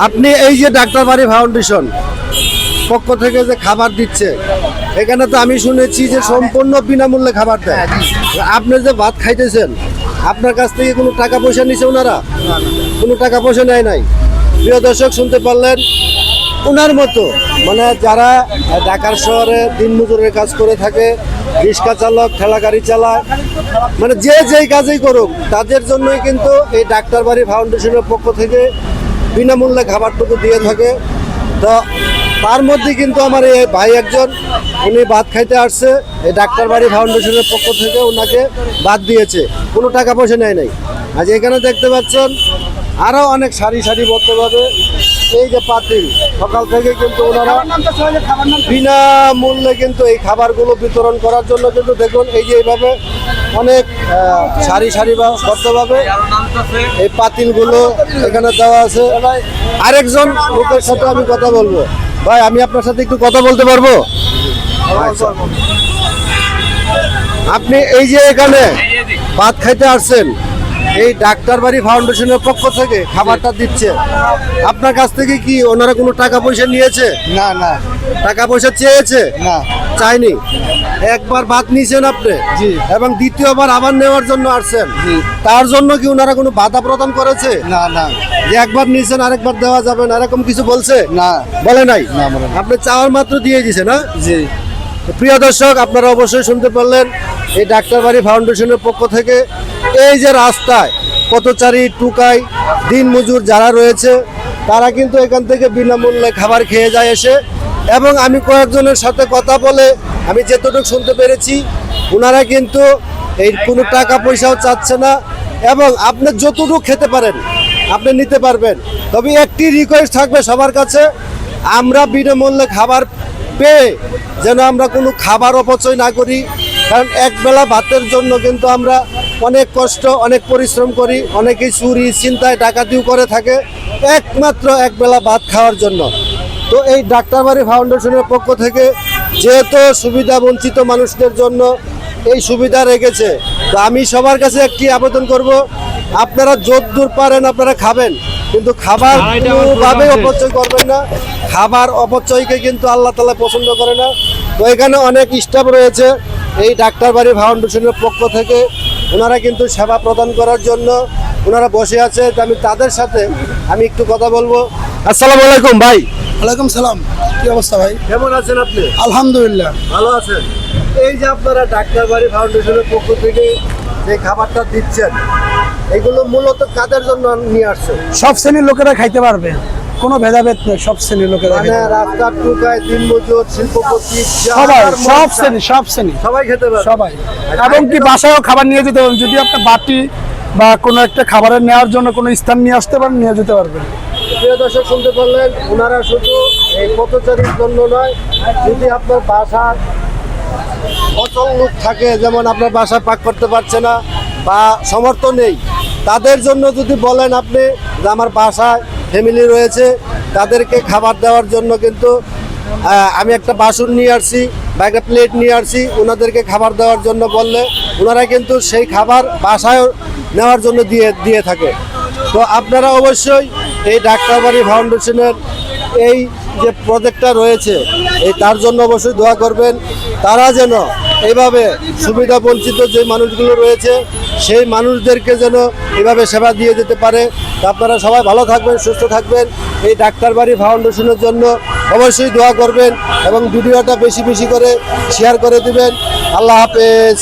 আপনি এই যে ডাক্তারবাড়ি ফাউন্ডেশন পক্ষ থেকে যে খাবার দিচ্ছে, এখানে তো আমি শুনেছি যে সম্পূর্ণ বিনামূল্যে খাবার দেয়। আপনি যে ভাত খাইতেছেন, আপনার কাছ থেকে কোনো টাকা পয়সা নিছে ওনারা? কোনো টাকা পয়সা নেয় নাই। প্রিয় দর্শক, শুনতে পারলেন ওনার মতো মানে যারা ঢাকার শহরে দিনমজুরের কাজ করে থাকে, রিক্সা চালক, ঠেলা গাড়ি চালায়, মানে যে যেই কাজই করুক তাদের জন্যই কিন্তু এই ডাক্তারবাড়ি ফাউন্ডেশনের পক্ষ থেকে বিনামূল্যে খাবারটুকু দিয়ে থাকে। তো তার মধ্যে কিন্তু আমার এই ভাই একজন, উনি ভাত খাইতে আসছে, এই ডাক্তারবাড়ি ফাউন্ডেশনের পক্ষ থেকে ওনাকে ভাত দিয়েছে, কোনো টাকা পয়সা নেয় নাই। আজ এখানে দেখতে পাচ্ছেন আরও অনেক সারি সারিবদ্ধভাবে এই যে পাতিল, সকাল থেকে কিন্তু ওনারা বিনামূল্যে কিন্তু এই খাবারগুলো বিতরণ করার জন্য কিন্তু দেখুন এই যে এইভাবে অনেক সারি সারিবদ্ধভাবে এই পাতিলগুলো এখানে দেওয়া আছে। আরেকজন লোকের সাথে আমি কথা বলবো। ভাই, আমি আপনার সাথে একটু কথা বলতে পারবো? আচ্ছা, আপনি এই যে এখানে ভাত খাইতে আসছেন, এই ডাক্তারবাড়ি ফাউন্ডেশনের পক্ষ থেকে খাবারটা দিচ্ছে, আপনার কাছ থেকে কি ওনারা কোনো টাকা পয়সা নিয়েছে? না না, টাকা পয়সা চেয়েছে? না, চাইনি। একবার ভাত নিয়েছেন আপনি, জি, এবং দ্বিতীয়বার আবার নেওয়ার জন্য আসছেন, জি। তার জন্য কি ওনারা কোনো বাধা প্রদান করেছে? না না, যে একবার নিয়েছেন আরেকবার দেওয়া যাবে না, এরকম কিছু বলছে? না, বলে নাই। না, বলে নাই। আপনি চাওয়ার মাত্র দিয়ে দিয়েছেন, না? জি। প্রিয় দর্শক, আপনারা অবশ্যই শুনতে পারলেন এই ডাক্তারবাড়ি ফাউন্ডেশনের পক্ষ থেকে এই যে রাস্তায় পথচারী, টুকাই, দিনমজুর যারা রয়েছে তারা কিন্তু এখান থেকে বিনামূল্যে খাবার খেয়ে যায় এসে। এবং আমি কয়েকজনের সাথে কথা বলে আমি যেতটুকু শুনতে পেরেছি, ওনারা কিন্তু এই কোনো টাকা পয়সাও চাচ্ছে না, এবং আপনি যতটুকু খেতে পারেন আপনি নিতে পারবেন। তবে একটি রিকোয়েস্ট থাকবে সবার কাছে, আমরা বিনামূল্যে খাবার পেয়ে যেন আমরা কোনো খাবার অপচয় না করি। কারণ একবেলা ভাতের জন্য কিন্তু আমরা অনেক কষ্ট, অনেক পরিশ্রম করি, অনেকেই চুরি, ছিনতাই, ডাকাতিও করে থাকে একমাত্র একবেলা ভাত খাওয়ার জন্য। তো এই ডাক্তারবাড়ি ফাউন্ডেশনের পক্ষ থেকে যেহেতু সুবিধা বঞ্চিত মানুষদের জন্য এই সুবিধা রেখেছে, তো আমি সবার কাছে একটি আবেদন করব, আপনারা যতদূর পারেন আপনারা খাবেন, কিন্তু খাবার কোনোভাবে অপচয় করবেন না। খাবার অপচয়কে কিন্তু আল্লাহ তাআলা পছন্দ করে না। তো এখানে অনেক স্টাফ রয়েছে এই ডাক্তারবাড়ি ফাউন্ডেশনের পক্ষ থেকে, ওনারা কিন্তু সেবা প্রদান করার জন্য ওনারা বসে আছে। তো আমি তাদের সাথে আমি একটু কথা বলবো। আসসালামু আলাইকুম ভাই। ওয়ালাইকুম সালাম। কি অবস্থা ভাই? কেমন আছেন আপনি? আলহামদুলিল্লাহ, ভালো আছেন। এই যে আপনারা ডাক্তারবাড়ি ফাউন্ডেশনের পক্ষ থেকে যে খাবারটা দিচ্ছেন, এগুলো মূলত কাদের জন্য নিয়ে আসছে? সব শ্রেণীর লোকেরা খাইতে পারবে, কোনো ভেদাভেদ নেই, সব শ্রেণীর লোকেরা মানে রাস্তার টুকায়, দিনমজুর, শিল্পপতি, সবাই, সব শ্রেণী, সব শ্রেণী সবাই খেতে পারে, সবাই। এবং কি বাসায়ও খাবার নিয়ে যেতে পারবেন, যদি আপনার বাটি বা কোনো একটা খাবারের নেওয়ার জন্য কোনো স্থান নিয়ে আসতে পারেন, নিয়ে যেতে পারবেন। প্রিয় দর্শক, শুনতে পারলেন, ওনারা শুধু এই পথচারীর জন্য নয়, যদি আপনার বাসার অচল লোক থাকে, যেমন আপনার বাসা পাক করতে পারছে না বা সামর্থ্য নেই, তাদের জন্য যদি বলেন আপনি যে আমার বাসায় ফ্যামিলি রয়েছে, তাদেরকে খাবার দেওয়ার জন্য কিন্তু আমি একটা বাসন নিয়ে আসছি বা একটা প্লেট নিয়ে আসছি, ওনাদেরকে খাবার দেওয়ার জন্য বললে ওনারা কিন্তু সেই খাবার বাসায় নেওয়ার জন্য দিয়ে থাকে। তো আপনারা অবশ্যই এই ডাক্তারবাড়ি ফাউন্ডেশনের এই যে প্রজেক্টটা রয়েছে তার জন্য অবশ্যই দোয়া করবেন। তারা যেন এইভাবে সুবিধা বঞ্চিত যে মানুষগুলো রয়েছে সেই মানুষদেরকে যেন এভাবে সেবা দিয়ে যেতে পারে। তো আপনারা সবাই ভালো থাকবেন, সুস্থ থাকবেন। এই ডাক্তারবাড়ি ফাউন্ডেশনের জন্য অবশ্যই দোয়া করবেন এবং ভিডিওটা বেশি বেশি করে শেয়ার করে দিবেন। আল্লাহ হাফেজ।